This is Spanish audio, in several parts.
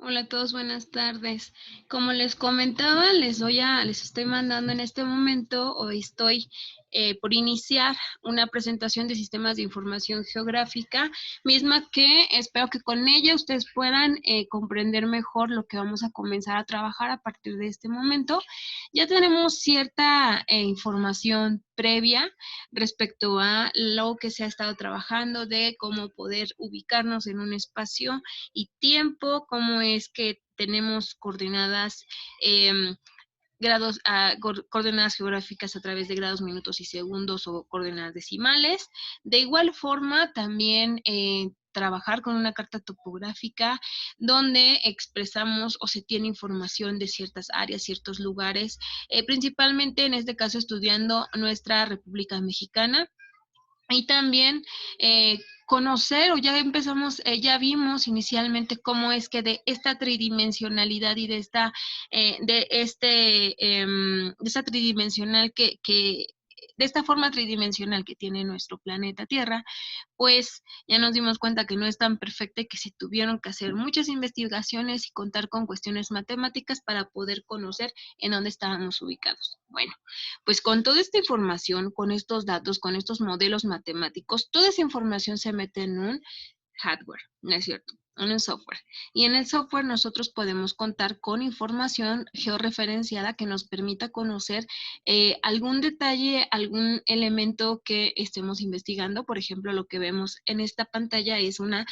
Hola a todos, buenas tardes. Como les comentaba, les estoy mandando en este momento, o estoy por iniciar una presentación de sistemas de información geográfica, misma que espero que con ella ustedes puedan comprender mejor lo que vamos a comenzar a trabajar a partir de este momento. Ya tenemos cierta información previa respecto a lo que se ha estado trabajando, de cómo poder ubicarnos en un espacio y tiempo, cómo es que tenemos coordenadas coordenadas geográficas a través de grados, minutos y segundos o coordenadas decimales. De igual forma, también trabajar con una carta topográfica donde expresamos o se tiene información de ciertas áreas, ciertos lugares, principalmente en este caso estudiando nuestra República Mexicana. Y también conocer, o ya empezamos, ya vimos inicialmente cómo es que de esta tridimensionalidad y de esta tridimensional de esta forma tridimensional que tiene nuestro planeta Tierra, pues ya nos dimos cuenta que no es tan perfecta y que se tuvieron que hacer muchas investigaciones y contar con cuestiones matemáticas para poder conocer en dónde estábamos ubicados. Bueno, pues con toda esta información, con estos datos, con estos modelos matemáticos, toda esa información se mete en un hardware, ¿no es cierto? En un software. Y en el software nosotros podemos contar con información georreferenciada que nos permita conocer algún detalle, algún elemento que estemos investigando. Por ejemplo, lo que vemos en esta pantalla es una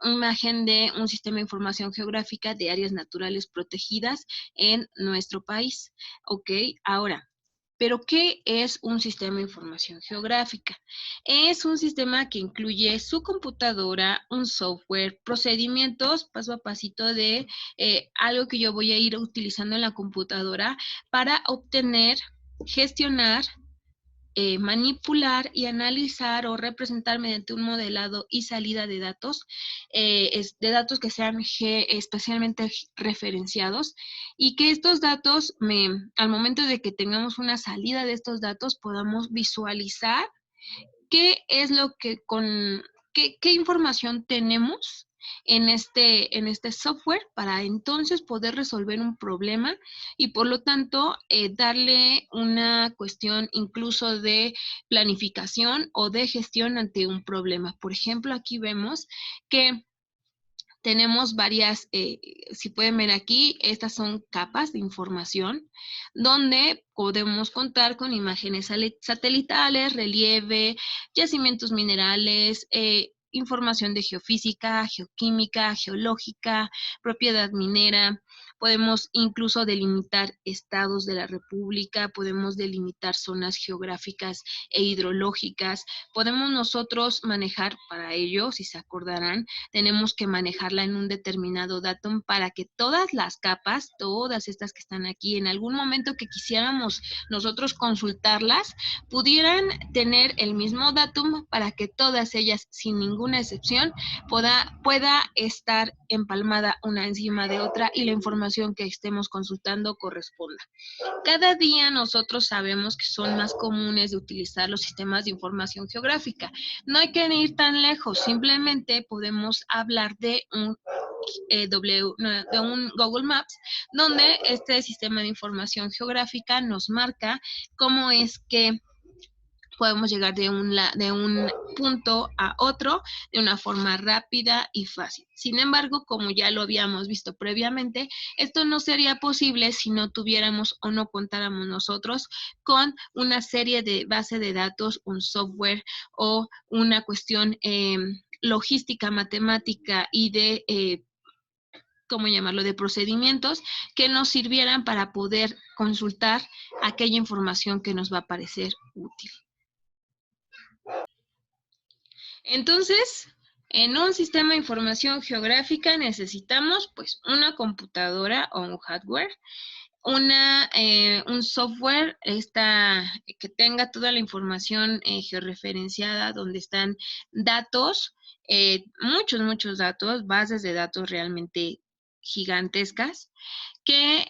imagen de un sistema de información geográfica de áreas naturales protegidas en nuestro país. Ok, ahora, ¿pero qué es un sistema de información geográfica? Es un sistema que incluye su computadora, un software, procedimientos paso a pasito de algo que yo voy a ir utilizando en la computadora para obtener, gestionar, manipular y analizar o representar mediante un modelado y salida de datos, de datos que sean especialmente referenciados, y que estos datos, al momento de que tengamos una salida de estos datos, podamos visualizar qué es lo que qué información tenemos en este software para entonces poder resolver un problema y por lo tanto darle una cuestión incluso de planificación o de gestión ante un problema. Por ejemplo, aquí vemos que tenemos varias, si pueden ver aquí, estas son capas de información donde podemos contar con imágenes satelitales, relieve, yacimientos minerales, información de geofísica, geoquímica, geológica, propiedad minera. Podemos incluso delimitar estados de la República, podemos delimitar zonas geográficas e hidrológicas. Podemos nosotros manejar para ello, si se acordarán, tenemos que manejarla en un determinado datum para que todas las capas, todas estas que están aquí, en algún momento que quisiéramos nosotros consultarlas, pudieran tener el mismo datum para que todas ellas, sin ninguna excepción, pueda estar empalmada una encima de otra y la información que estemos consultando corresponda. Cada día nosotros sabemos que son más comunes de utilizar los sistemas de información geográfica. No hay que ir tan lejos, simplemente podemos hablar de un Google Maps, donde este sistema de información geográfica nos marca cómo es que podemos llegar de un punto a otro de una forma rápida y fácil. Sin embargo, como ya lo habíamos visto previamente, esto no sería posible si no tuviéramos o no contáramos nosotros con una serie de base de datos, un software o una cuestión logística, matemática y de ¿cómo llamarlo?, de procedimientos que nos sirvieran para poder consultar aquella información que nos va a parecer útil. Entonces, en un sistema de información geográfica necesitamos pues una computadora o un hardware, un software que tenga toda la información georreferenciada, donde están datos, muchos datos, bases de datos realmente gigantescas, que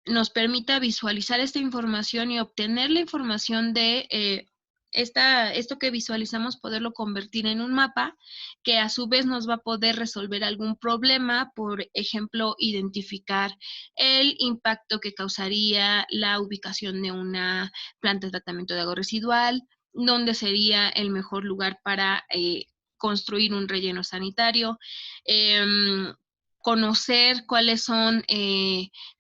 nos permita visualizar esta información y obtener la información de esto que visualizamos, poderlo convertir en un mapa que a su vez nos va a poder resolver algún problema, por ejemplo, identificar el impacto que causaría la ubicación de una planta de tratamiento de agua residual, dónde sería el mejor lugar para construir un relleno sanitario, conocer cuáles son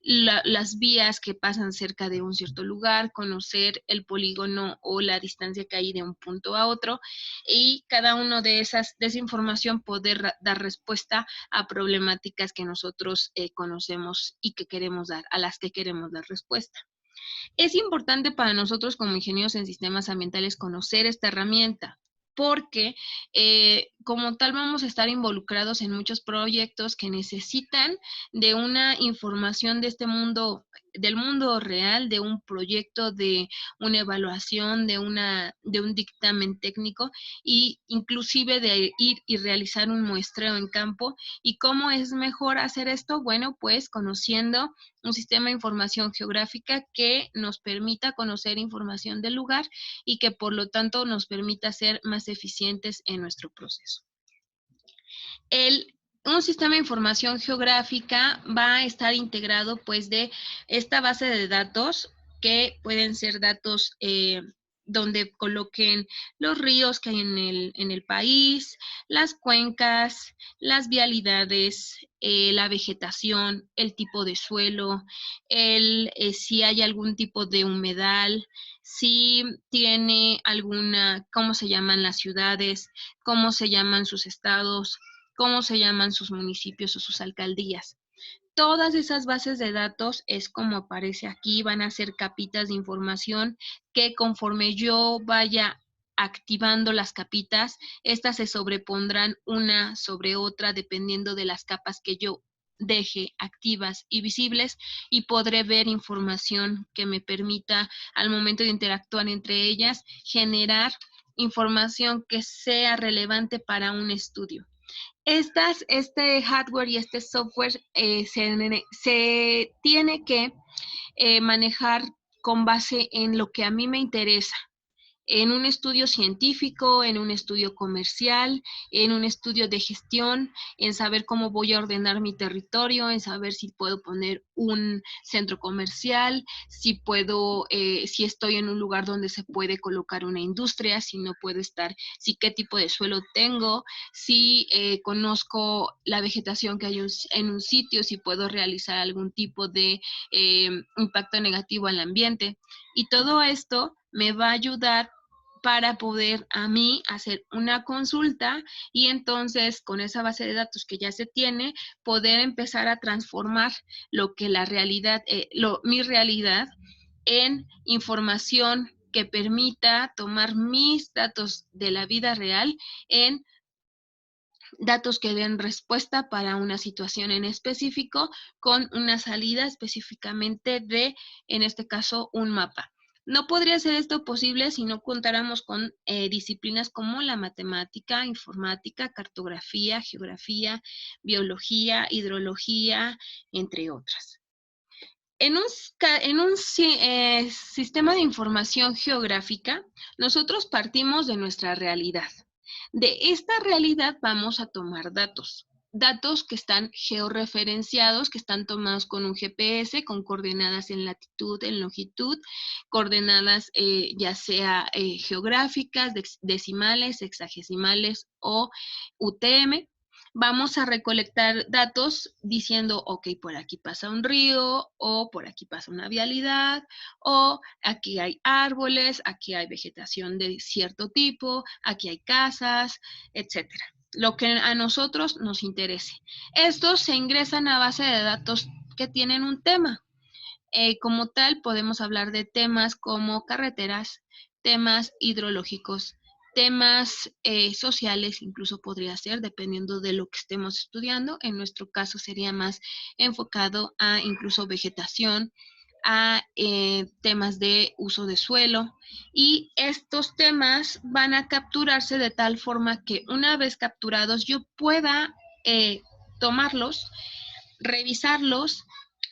las vías que pasan cerca de un cierto lugar, conocer el polígono o la distancia que hay de un punto a otro, y cada uno de esa información poder dar respuesta a problemáticas que nosotros conocemos y que queremos dar, a las que queremos dar respuesta. Es importante para nosotros como ingenieros en sistemas ambientales conocer esta herramienta, porque como tal vamos a estar involucrados en muchos proyectos que necesitan de una información de este mundo, del mundo real, de un proyecto, de una evaluación, de un dictamen técnico, y inclusive de ir y realizar un muestreo en campo. ¿Y cómo es mejor hacer esto? Bueno, pues conociendo un sistema de información geográfica que nos permita conocer información del lugar y que por lo tanto nos permita ser más eficientes en nuestro proceso. Un sistema de información geográfica va a estar integrado pues de esta base de datos, que pueden ser datos donde coloquen los ríos que hay en el país, las cuencas, las vialidades, la vegetación, el tipo de suelo, si hay algún tipo de humedal, si tiene alguna, cómo se llaman las ciudades, cómo se llaman sus estados, cómo se llaman sus municipios o sus alcaldías. Todas esas bases de datos, es como aparece aquí, van a ser capitas de información que conforme yo vaya activando las capitas, estas se sobrepondrán una sobre otra dependiendo de las capas que yo deje activas y visibles, y podré ver información que me permita, al momento de interactuar entre ellas, generar información que sea relevante para un estudio. Este hardware y este software se tiene que manejar con base en lo que a mí me interesa, en un estudio científico, en un estudio comercial, en un estudio de gestión, en saber cómo voy a ordenar mi territorio, en saber si puedo poner un centro comercial, si puedo, si estoy en un lugar donde se puede colocar una industria, si no puedo estar, si qué tipo de suelo tengo, si conozco la vegetación que hay en un sitio, si puedo realizar algún tipo de impacto negativo al ambiente. Y todo esto me va a ayudar para poder a mí hacer una consulta, y entonces con esa base de datos que ya se tiene, poder empezar a transformar lo que la realidad, mi realidad, en información que permita tomar mis datos de la vida real en datos que den respuesta para una situación en específico, con una salida específicamente de, en este caso, un mapa. No podría ser esto posible si no contáramos con disciplinas como la matemática, informática, cartografía, geografía, biología, hidrología, entre otras. En un sistema de información geográfica, nosotros partimos de nuestra realidad. De esta realidad vamos a tomar datos que están georreferenciados, que están tomados con un GPS, con coordenadas en latitud, en longitud, coordenadas ya sea geográficas, decimales, hexagesimales o UTM. Vamos a recolectar datos diciendo, ok, por aquí pasa un río, o por aquí pasa una vialidad, o aquí hay árboles, aquí hay vegetación de cierto tipo, aquí hay casas, etcétera. Lo que a nosotros nos interese. Estos se ingresan a base de datos que tienen un tema. Como tal, podemos hablar de temas como carreteras, temas hidrológicos, temas sociales, incluso podría ser, dependiendo de lo que estemos estudiando. En nuestro caso sería más enfocado a incluso vegetación, a temas de uso de suelo, y estos temas van a capturarse de tal forma que una vez capturados yo pueda tomarlos, revisarlos,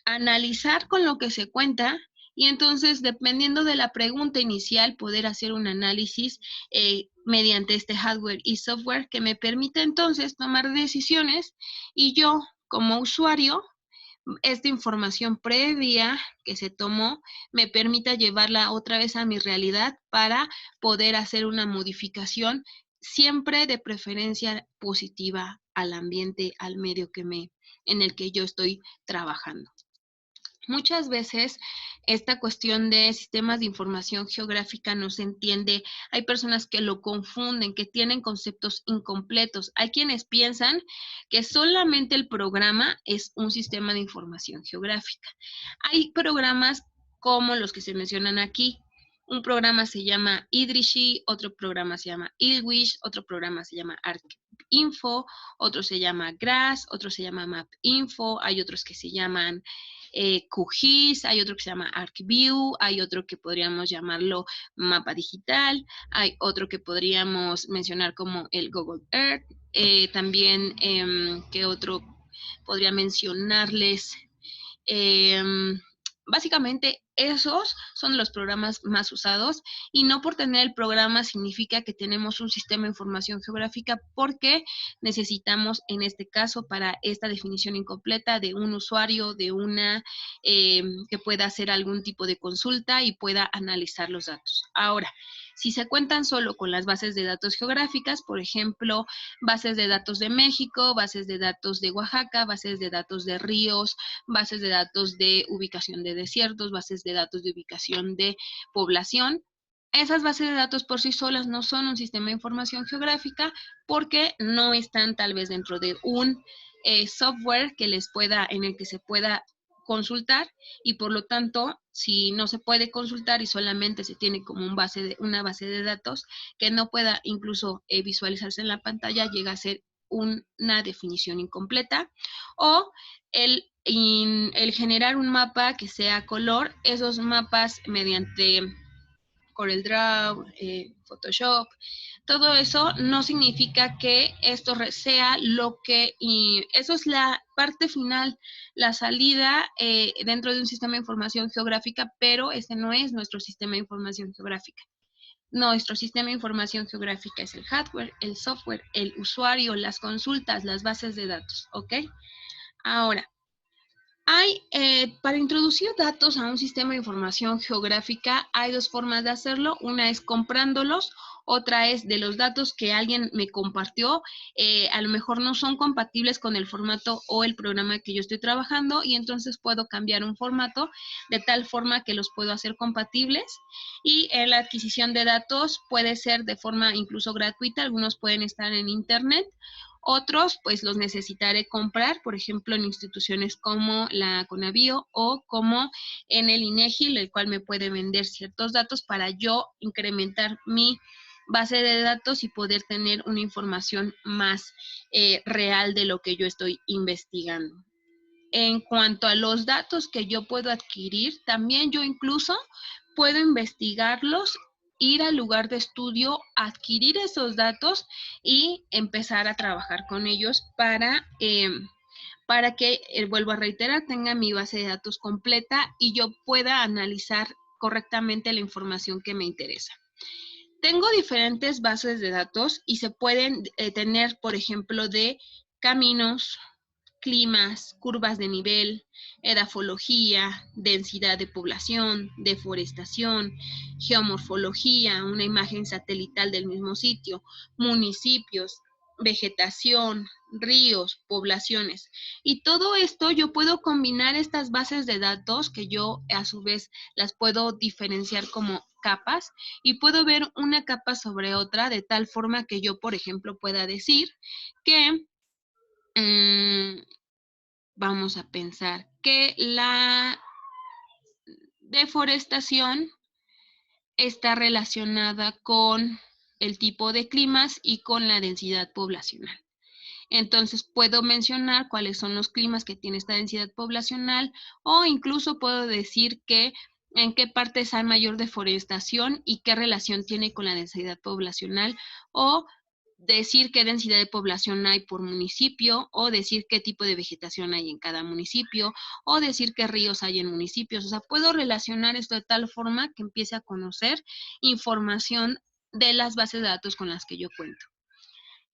analizar con lo que se cuenta Y entonces, dependiendo de la pregunta inicial, poder hacer un análisis mediante este hardware y software que me permite entonces tomar decisiones y yo, como usuario, esta información previa que se tomó me permita llevarla otra vez a mi realidad para poder hacer una modificación siempre de preferencia positiva al ambiente, al medio en el que yo estoy trabajando. Muchas veces esta cuestión de sistemas de información geográfica no se entiende. Hay personas que lo confunden, que tienen conceptos incompletos. Hay quienes piensan que solamente el programa es un sistema de información geográfica. Hay programas como los que se mencionan aquí. Un programa se llama Idrishi, otro programa se llama Ilwish, otro programa se llama ArcInfo, otro se llama GRASS, otro se llama MapInfo, hay otros que se llaman QGIS, hay otro que se llama ArcView, hay otro que podríamos llamarlo mapa digital, hay otro que podríamos mencionar como el Google Earth, también, ¿qué otro podría mencionarles? Básicamente esos son los programas más usados y no por tener el programa significa que tenemos un sistema de información geográfica porque necesitamos en este caso para esta definición incompleta de un usuario, de una que pueda hacer algún tipo de consulta y pueda analizar los datos. Ahora, si se cuentan solo con las bases de datos geográficas, por ejemplo, bases de datos de México, bases de datos de Oaxaca, bases de datos de ríos, bases de datos de ubicación de desiertos, bases de datos de ubicación de población. Esas bases de datos por sí solas no son un sistema de información geográfica porque no están tal vez dentro de un software que les pueda, en el que se pueda consultar y por lo tanto, si no se puede consultar y solamente se tiene como una base de datos que no pueda incluso visualizarse en la pantalla, llega a ser una definición incompleta o el generar un mapa que sea color, esos mapas mediante CorelDRAW, Photoshop, todo eso no significa que esto sea lo que, y eso es la parte final, la salida dentro de un sistema de información geográfica, pero ese no es nuestro sistema de información geográfica. Nuestro sistema de información geográfica es el hardware, el software, el usuario, las consultas, las bases de datos, ¿ok? Ahora, para introducir datos a un sistema de información geográfica hay dos formas de hacerlo. Una es comprándolos, otra es de los datos que alguien me compartió. A lo mejor no son compatibles con el formato o el programa que yo estoy trabajando y entonces puedo cambiar un formato de tal forma que los puedo hacer compatibles. Y la adquisición de datos puede ser de forma incluso gratuita. Algunos pueden estar en internet. Otros, pues los necesitaré comprar, por ejemplo, en instituciones como la Conabio o como en el INEGI, el cual me puede vender ciertos datos para yo incrementar mi base de datos y poder tener una información más real de lo que yo estoy investigando. En cuanto a los datos que yo puedo adquirir, también yo incluso puedo investigarlos, ir al lugar de estudio, adquirir esos datos y empezar a trabajar con ellos para que, vuelvo a reiterar, tenga mi base de datos completa y yo pueda analizar correctamente la información que me interesa. Tengo diferentes bases de datos y se pueden tener, por ejemplo, de caminos, climas, curvas de nivel, edafología, densidad de población, deforestación, geomorfología, una imagen satelital del mismo sitio, municipios, vegetación, ríos, poblaciones. Y todo esto yo puedo combinar estas bases de datos que yo a su vez las puedo diferenciar como capas y puedo ver una capa sobre otra de tal forma que yo, por ejemplo, pueda decir que vamos a pensar que la deforestación está relacionada con el tipo de climas y con la densidad poblacional. Entonces puedo mencionar cuáles son los climas que tiene esta densidad poblacional o incluso puedo decir que en qué partes hay mayor deforestación y qué relación tiene con la densidad poblacional o decir qué densidad de población hay por municipio, o decir qué tipo de vegetación hay en cada municipio, o decir qué ríos hay en municipios. O sea, puedo relacionar esto de tal forma que empiece a conocer información de las bases de datos con las que yo cuento.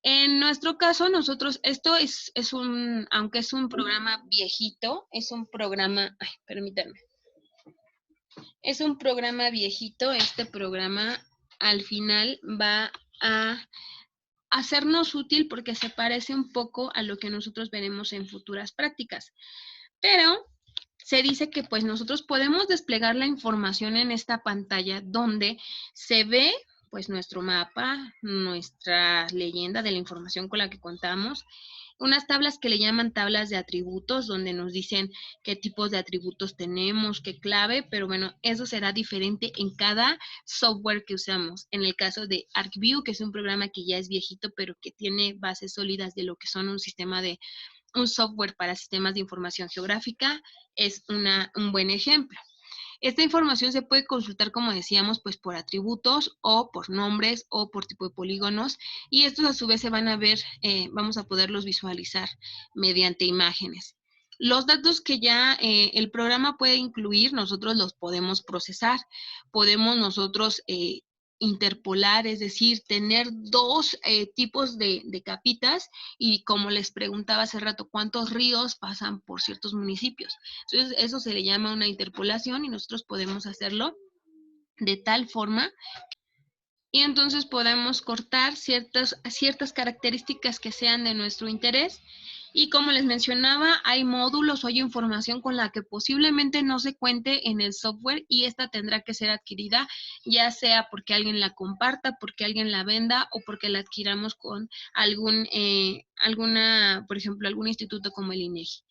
En nuestro caso, nosotros, esto es un, aunque es un programa viejito, es un programa, ay, permítanme, es un programa viejito. Este programa al final va a hacernos útil porque se parece un poco a lo que nosotros veremos en futuras prácticas. Pero se dice que pues nosotros podemos desplegar la información en esta pantalla donde se ve pues nuestro mapa, nuestra leyenda de la información con la que contamos, unas tablas que le llaman tablas de atributos, donde nos dicen qué tipos de atributos tenemos, qué clave, pero bueno, eso será diferente en cada software que usamos. En el caso de ArcView, que es un programa que ya es viejito, pero que tiene bases sólidas de lo que son un software para sistemas de información geográfica, es un buen ejemplo. Esta información se puede consultar, como decíamos, pues por atributos o por nombres o por tipo de polígonos, y estos a su vez se van a ver, vamos a poderlos visualizar mediante imágenes. Los datos que ya el programa puede incluir, nosotros los podemos procesar. Podemos nosotros interpolar, es decir, tener dos tipos de capitas, y como les preguntaba hace rato, ¿cuántos ríos pasan por ciertos municipios? Entonces, eso se le llama una interpolación, y nosotros podemos hacerlo de tal forma, y entonces podemos cortar ciertas características que sean de nuestro interés. Y como les mencionaba, hay módulos o hay información con la que posiblemente no se cuente en el software, y esta tendrá que ser adquirida, ya sea porque alguien la comparta, porque alguien la venda, o porque la adquiramos con por ejemplo, algún instituto como el INEGI.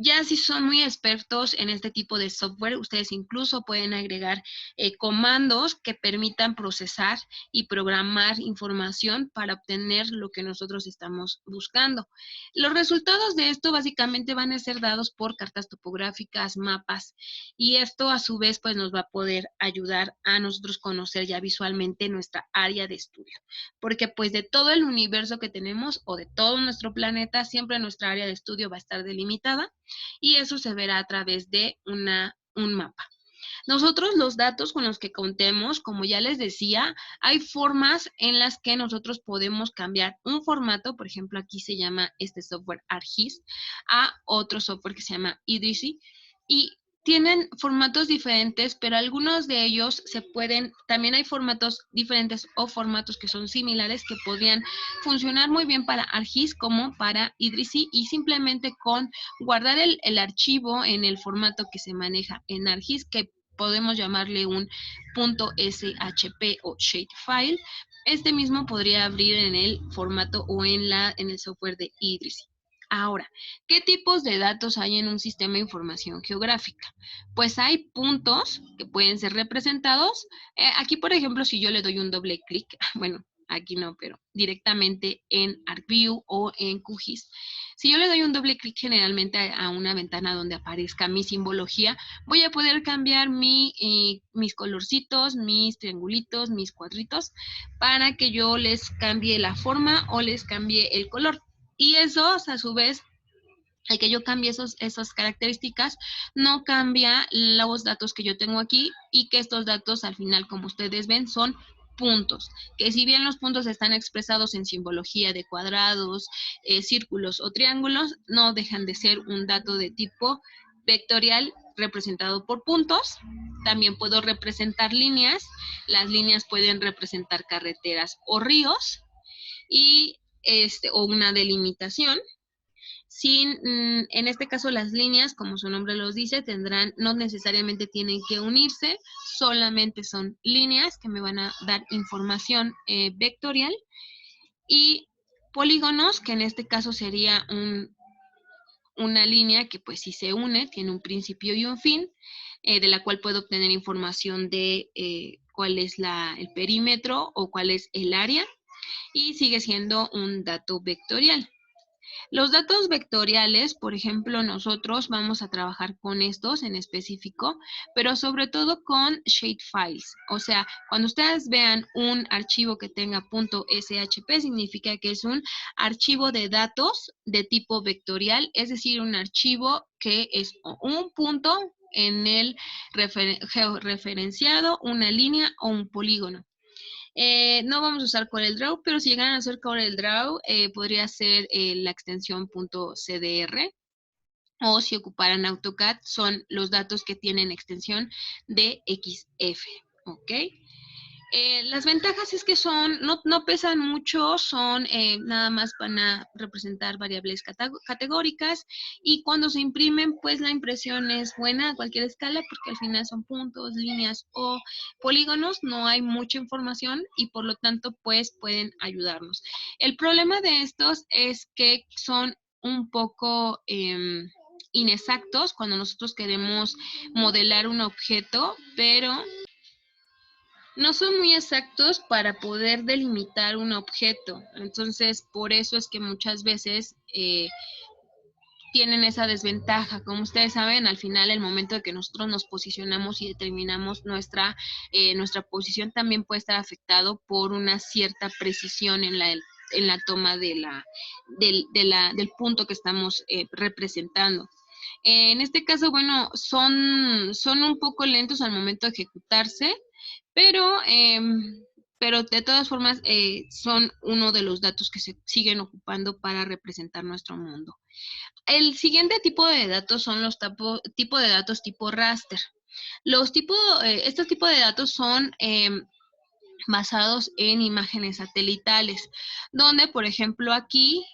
Ya si son muy expertos en este tipo de software, ustedes incluso pueden agregar comandos que permitan procesar y programar información para obtener lo que nosotros estamos buscando. Los resultados de esto básicamente van a ser dados por cartas topográficas, mapas, y esto a su vez pues nos va a poder ayudar a nosotros conocer ya visualmente nuestra área de estudio. Porque pues de todo el universo que tenemos, o de todo nuestro planeta, siempre nuestra área de estudio va a estar delimitada, y eso se verá a través de un mapa. Nosotros, los datos con los que contemos, como ya les decía, hay formas en las que nosotros podemos cambiar un formato. Por ejemplo, aquí se llama este software ArcGIS, a otro software que se llama IDRISI, y tienen formatos diferentes, pero algunos de ellos también hay formatos diferentes o formatos que son similares, que podrían funcionar muy bien para ArcGIS como para IDRISI, y simplemente con guardar el archivo en el formato que se maneja en ArcGIS, que podemos llamarle un .shp o shapefile. Este mismo podría abrir en el formato o en el software de IDRISI. Ahora, ¿qué tipos de datos hay en un sistema de información geográfica? Pues hay puntos que pueden ser representados. Aquí, por ejemplo, si yo le doy un doble clic, bueno, aquí no, pero directamente en ArcView o en QGIS, si yo le doy un doble clic generalmente a una ventana donde aparezca mi simbología, voy a poder cambiar mis colorcitos, mis triangulitos, mis cuadritos, para que yo les cambie la forma o les cambie el color. Y eso, a su vez, el que yo cambie esas características, no cambia los datos que yo tengo aquí, y que estos datos al final, como ustedes ven, son puntos, que si bien los puntos están expresados en simbología de cuadrados, círculos o triángulos, no dejan de ser un dato de tipo vectorial representado por puntos. También puedo representar líneas. Las líneas pueden representar carreteras o ríos, o una delimitación. En este caso, las líneas, como su nombre los dice, no necesariamente tienen que unirse, solamente son líneas que me van a dar información vectorial, y polígonos, que en este caso sería una línea que pues si se une, tiene un principio y un fin, de la cual puedo obtener información de cuál es el perímetro o cuál es el área, y sigue siendo un dato vectorial. Los datos vectoriales, por ejemplo, nosotros vamos a trabajar con estos en específico, pero sobre todo con shapefiles. O sea, cuando ustedes vean un archivo que tenga .shp, significa que es un archivo de datos de tipo vectorial, es decir, un archivo que es un punto en el georreferenciado, una línea o un polígono. No vamos a usar CorelDRAW, pero si llegan a usar CorelDRAW, podría ser la extensión .cdr, o si ocuparan AutoCAD, son los datos que tienen extensión DXF, ¿ok? Las ventajas es que no pesan mucho, nada más van a representar variables categóricas, y cuando se imprimen, pues la impresión es buena a cualquier escala, porque al final son puntos, líneas o polígonos, no hay mucha información y por lo tanto pues pueden ayudarnos. El problema de estos es que son un poco inexactos cuando nosotros queremos modelar un objeto, pero no son muy exactos para poder delimitar un objeto. Entonces, por eso es que muchas veces tienen esa desventaja. Como ustedes saben, al final, el momento de que nosotros nos posicionamos y determinamos nuestra posición, también puede estar afectado por una cierta precisión en la toma del punto que estamos representando. En este caso, bueno, son un poco lentos al momento de ejecutarse, pero de todas formas son uno de los datos que se siguen ocupando para representar nuestro mundo. El siguiente tipo de datos son los tipo de datos tipo raster. Estos tipos de datos son basados en imágenes satelitales, donde, por ejemplo, aquí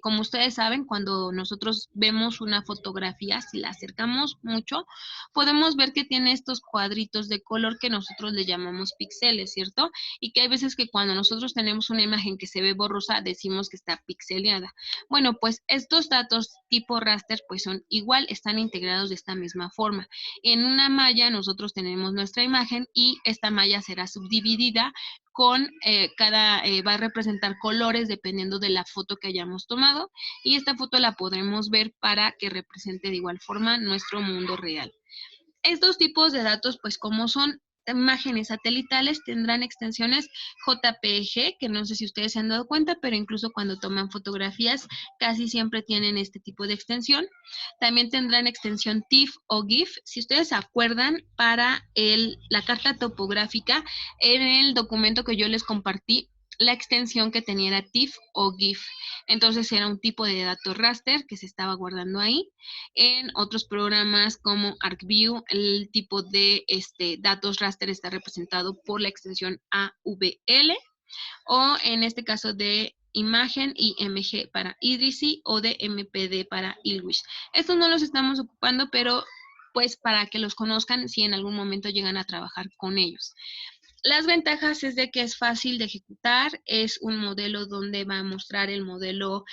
como ustedes saben, cuando nosotros vemos una fotografía, si la acercamos mucho, podemos ver que tiene estos cuadritos de color que nosotros le llamamos píxeles, ¿cierto? Y que hay veces que cuando nosotros tenemos una imagen que se ve borrosa, decimos que está pixeleada. Bueno, pues estos datos tipo raster, pues son igual, están integrados de esta misma forma. En una malla nosotros tenemos nuestra imagen y esta malla será subdividida con va a representar colores dependiendo de la foto que hayamos tomado, y esta foto la podremos ver para que represente de igual forma nuestro mundo real. Estos tipos de datos, pues como son imágenes satelitales, tendrán extensiones JPG, que no sé si ustedes se han dado cuenta, pero incluso cuando toman fotografías casi siempre tienen este tipo de extensión. También tendrán extensión TIFF o GIF. Si ustedes se acuerdan, para la carta topográfica, en el documento que yo les compartí, la extensión que tenía era TIFF o GIF. Entonces era un tipo de dato raster que se estaba guardando ahí. En otros programas como ArcView, el tipo de datos raster está representado por la extensión AVL, o en este caso de imagen IMG para Idrissi o de MPD para Ilwish. Estos no los estamos ocupando, pero pues para que los conozcan si en algún momento llegan a trabajar con ellos. Las ventajas es de que es fácil de ejecutar, es un modelo donde va a mostrar el modelo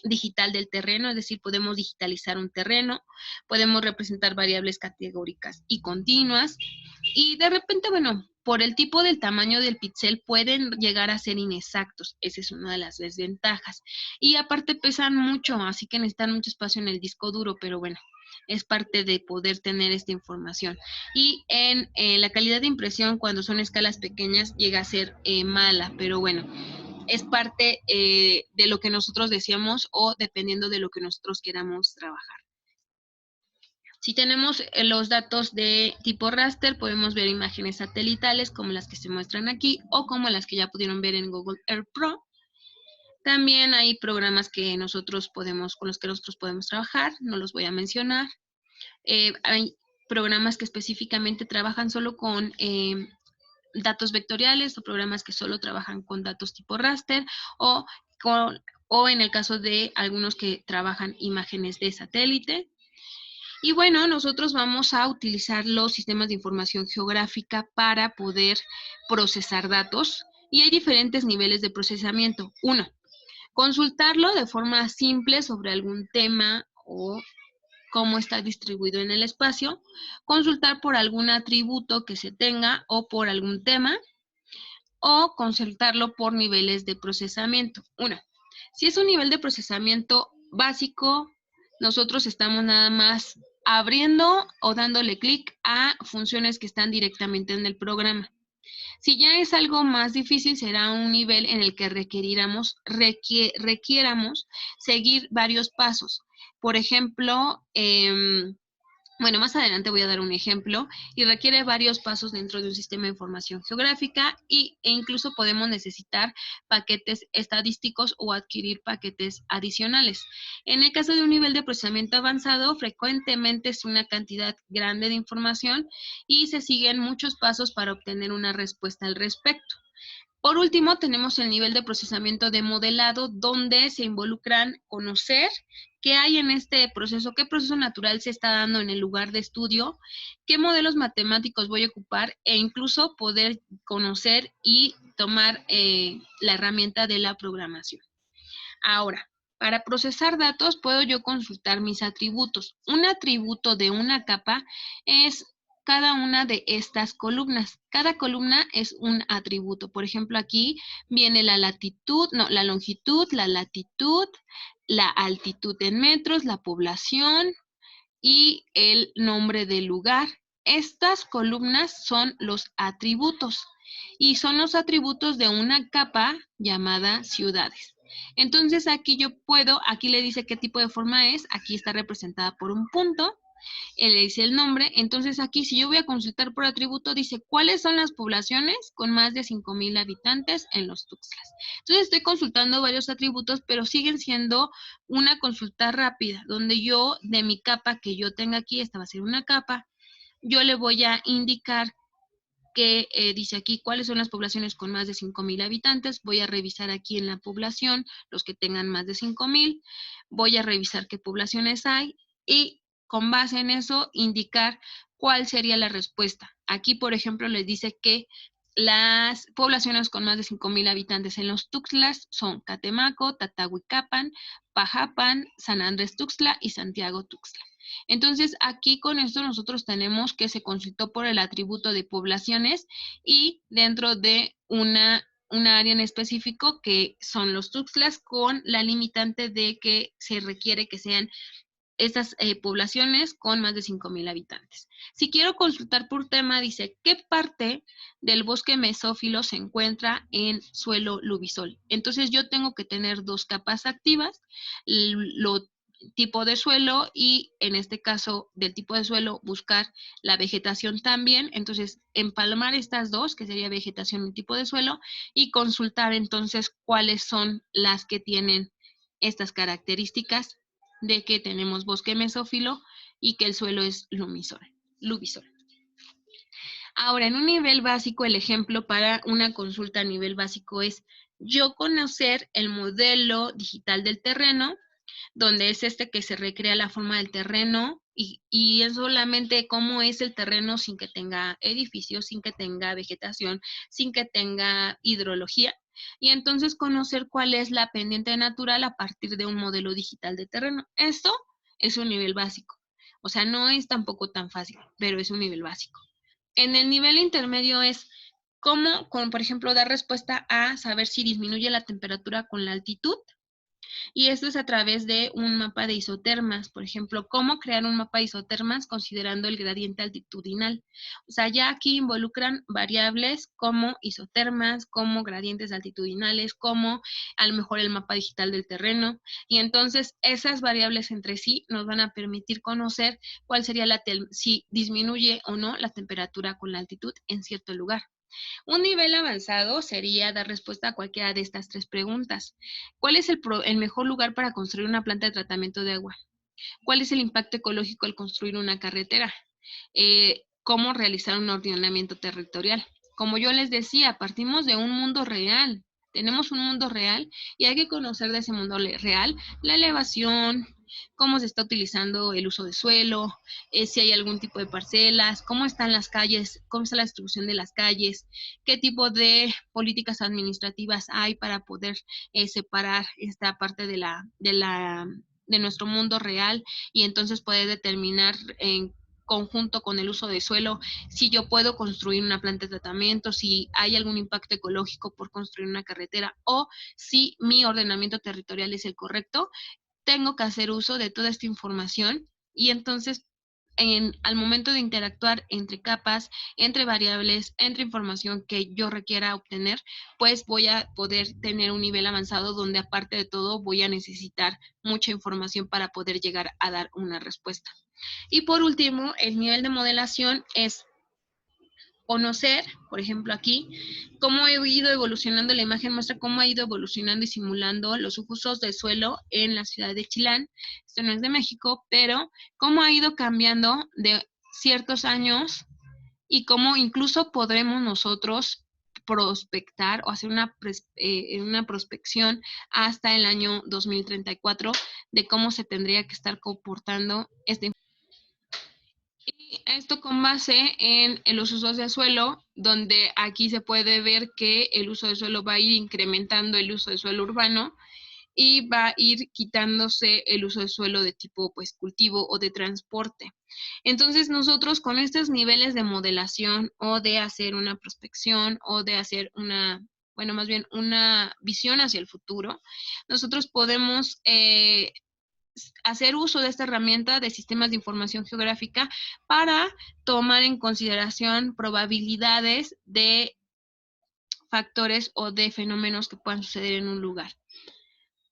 digital del terreno, es decir, podemos digitalizar un terreno, podemos representar variables categóricas y continuas, y de repente, bueno, por el tipo del tamaño del píxel pueden llegar a ser inexactos, esa es una de las desventajas, y aparte pesan mucho, así que necesitan mucho espacio en el disco duro, pero bueno, es parte de poder tener esta información. Y en la calidad de impresión, cuando son escalas pequeñas, llega a ser mala, pero bueno, es parte de lo que nosotros decíamos o dependiendo de lo que nosotros queramos trabajar. Si tenemos los datos de tipo raster, podemos ver imágenes satelitales como las que se muestran aquí o como las que ya pudieron ver en Google Earth Pro. También hay programas con los que nosotros podemos trabajar, no los voy a mencionar. Hay programas que específicamente trabajan solo con datos vectoriales, o programas que solo trabajan con datos tipo raster, o en el caso de algunos que trabajan imágenes de satélite. Y bueno, nosotros vamos a utilizar los sistemas de información geográfica para poder procesar datos, y hay diferentes niveles de procesamiento. Uno, consultarlo de forma simple sobre algún tema o cómo está distribuido en el espacio, consultar por algún atributo que se tenga o por algún tema, o consultarlo por niveles de procesamiento. Uno, Si es un nivel de procesamiento básico, nosotros estamos nada más abriendo o dándole clic a funciones que están directamente en el programa. Si ya es algo más difícil, será un nivel en el que requiéramos seguir varios pasos. Por ejemplo, bueno, más adelante voy a dar un ejemplo y requiere varios pasos dentro de un sistema de información geográfica e incluso podemos necesitar paquetes estadísticos o adquirir paquetes adicionales. En el caso de un nivel de procesamiento avanzado, frecuentemente es una cantidad grande de información y se siguen muchos pasos para obtener una respuesta al respecto. Por último, tenemos el nivel de procesamiento de modelado, donde se involucran conocer qué hay en este proceso, qué proceso natural se está dando en el lugar de estudio, qué modelos matemáticos voy a ocupar e incluso poder conocer y tomar la herramienta de la programación. Ahora, para procesar datos puedo yo consultar mis atributos. Un atributo de una capa es cada una de estas columnas. Cada columna es un atributo. Por ejemplo, aquí viene la longitud, la latitud, la altitud en metros, la población y el nombre del lugar. Estas columnas son los atributos y son los atributos de una capa llamada ciudades. Entonces aquí aquí le dice qué tipo de forma es, aquí está representada por un punto, él le dice el nombre, entonces aquí si yo voy a consultar por atributo, dice cuáles son las poblaciones con más de 5,000 habitantes en los Tuxtlas. Entonces estoy consultando varios atributos, pero siguen siendo una consulta rápida, donde yo de mi capa que yo tenga aquí, esta va a ser una capa, yo le voy a indicar que dice aquí cuáles son las poblaciones con más de 5,000 habitantes. Voy a revisar aquí en la población los que tengan más de 5,000. Voy a revisar qué poblaciones hay y con base en eso indicar cuál sería la respuesta. Aquí, por ejemplo, les dice que las poblaciones con más de 5,000 habitantes en los Tuxtlas son Catemaco, Tatahuicapan, Pajapan, San Andrés Tuxtla y Santiago Tuxtla. Entonces, aquí con esto nosotros tenemos que se consultó por el atributo de poblaciones y dentro de una área en específico que son los Tuxtlas con la limitante de que se requiere que sean estas poblaciones con más de 5,000 habitantes. Si quiero consultar por tema, dice, ¿qué parte del bosque mesófilo se encuentra en suelo lubisol? Entonces yo tengo que tener dos capas activas, lo tipo de suelo y en este caso del tipo de suelo buscar la vegetación también, entonces empalmar estas dos, que sería vegetación y tipo de suelo, y consultar entonces cuáles son las que tienen estas características de que tenemos bosque mesófilo y que el suelo es lubisol. Ahora, en un nivel básico, el ejemplo para una consulta a nivel básico es yo conocer el modelo digital del terreno, donde es este que se recrea la forma del terreno y es solamente cómo es el terreno sin que tenga edificios, sin que tenga vegetación, sin que tenga hidrología. Y entonces conocer cuál es la pendiente natural a partir de un modelo digital de terreno. Esto es un nivel básico. O sea, no es tampoco tan fácil, pero es un nivel básico. En el nivel intermedio es cómo, por ejemplo, dar respuesta a saber si disminuye la temperatura con la altitud. Y esto es a través de un mapa de isotermas. Por ejemplo, cómo crear un mapa de isotermas considerando el gradiente altitudinal. O sea, ya aquí involucran variables como isotermas, como gradientes altitudinales, como a lo mejor el mapa digital del terreno. Y entonces esas variables entre sí nos van a permitir conocer cuál sería si disminuye o no la temperatura con la altitud en cierto lugar. Un nivel avanzado sería dar respuesta a cualquiera de estas tres preguntas. ¿Cuál es el mejor lugar para construir una planta de tratamiento de agua? ¿Cuál es el impacto ecológico al construir una carretera? ¿Cómo realizar un ordenamiento territorial? Como yo les decía, partimos de un mundo real. Tenemos un mundo real y hay que conocer de ese mundo real la elevación, cómo se está utilizando el uso de suelo, si hay algún tipo de parcelas, cómo están las calles, cómo está la distribución de las calles, qué tipo de políticas administrativas hay para poder separar esta parte de nuestro mundo real y entonces poder determinar conjunto con el uso de suelo, si yo puedo construir una planta de tratamiento, si hay algún impacto ecológico por construir una carretera o si mi ordenamiento territorial es el correcto, tengo que hacer uso de toda esta información y entonces al momento de interactuar entre capas, entre variables, entre información que yo requiera obtener, pues voy a poder tener un nivel avanzado donde aparte de todo voy a necesitar mucha información para poder llegar a dar una respuesta. Y por último, el nivel de modelación es conocer, por ejemplo aquí, cómo he ido evolucionando, la imagen muestra cómo ha ido evolucionando y simulando los usos de suelo en la ciudad de Chilán. Esto no es de México, pero cómo ha ido cambiando de ciertos años y cómo incluso podremos nosotros prospectar o hacer una prospección hasta el año 2034 de cómo se tendría que estar comportando este. Y esto con base en los usos de suelo, donde aquí se puede ver que el uso de suelo va a ir incrementando el uso de suelo urbano y va a ir quitándose el uso de suelo de tipo pues cultivo o de transporte. Entonces nosotros con estos niveles de modelación o de hacer una prospección o de hacer bueno, más bien una visión hacia el futuro, nosotros podemos hacer uso de esta herramienta de sistemas de información geográfica para tomar en consideración probabilidades de factores o de fenómenos que puedan suceder en un lugar.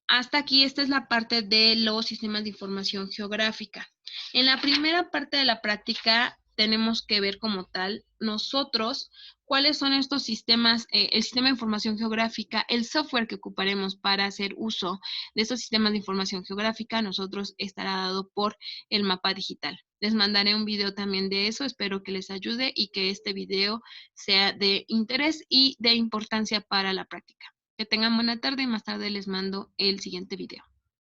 Hasta aquí, esta es la parte de los sistemas de información geográfica. En la primera parte de la práctica tenemos que ver como tal nosotros cuáles son estos sistemas, el sistema de información geográfica, el software que ocuparemos para hacer uso de estos sistemas de información geográfica, nosotros estará dado por el mapa digital. Les mandaré un video también de eso, espero que les ayude y que este video sea de interés y de importancia para la práctica. Que tengan buena tarde y más tarde les mando el siguiente video.